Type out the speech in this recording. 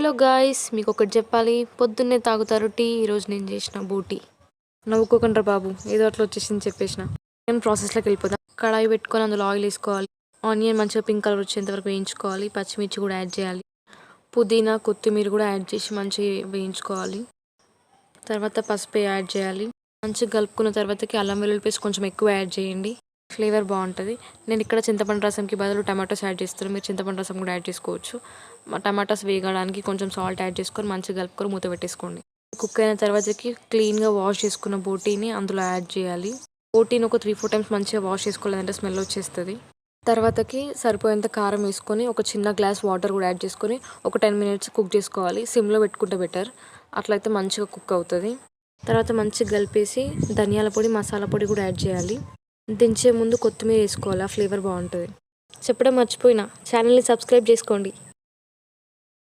Hello guys, మీకు ఒకటి చెప్పాలి. పొద్దున్నే తాగుతారు టీ. ఈరోజు నేను చేసిన బూటీ. నవ్వుకోకండ్రా బాబు, ఏదో అట్లా వచ్చేసింది చెప్పేసిన. నేను ప్రాసెస్లోకి వెళ్ళిపోతాం. కడాయి పెట్టుకొని అందులో ఆయిల్ వేసుకోవాలి. ఆనియన్ మంచిగా పింక్ కలర్ వచ్చేంత వరకు వేయించుకోవాలి. పచ్చిమిర్చి కూడా యాడ్ చేయాలి. పుదీనా కొత్తిమీర కూడా యాడ్ చేసి మంచిగా వేయించుకోవాలి. తర్వాత పసుపు యాడ్ చేయాలి. మంచిగా కలుపుకున్న తర్వాతకి అల్లం వెల్లుల్లి పేస్ట్ కొంచెం ఎక్కువ యాడ్ చేయండి. ఫ్లేవర్ బాగుంటుంది. నేను ఇక్కడ చింతపండు రసంకి బదులు టమాటోస్ యాడ్ చేస్తాను. మీరు చింతపండు రసం కూడా యాడ్ చేసుకోవచ్చు. టమాటాస్ వేగడానికి కొంచెం సాల్ట్ యాడ్ చేసుకొని మంచిగా కలుపుకొని మూత పెట్టేసుకోండి. కుక్ అయిన తర్వాతకి క్లీన్గా వాష్ చేసుకున్న బోటీని అందులో యాడ్ చేయాలి. బోటీని ఒక 3-4 టైమ్స్ మంచిగా వాష్ చేసుకోలేదంటే స్మెల్ వచ్చేస్తుంది. తర్వాతకి సరిపోయేంత కారం వేసుకొని ఒక చిన్న గ్లాస్ వాటర్ కూడా యాడ్ చేసుకొని ఒక 10 మినిట్స్ కుక్ చేసుకోవాలి. సిమ్లో పెట్టుకుంటే బెటర్, అట్లయితే మంచిగా కుక్ అవుతుంది. తర్వాత మంచిగా కలిపేసి ధనియాల పొడి మసాలా పొడి కూడా యాడ్ చేయాలి. దించే ముందు కొత్తిమీర వేసుకోవాలి, ఆ ఫ్లేవర్ బాగుంటుంది. చెప్పడం మర్చిపోయినా, ఛానల్ని సబ్స్క్రైబ్ చేసుకోండి.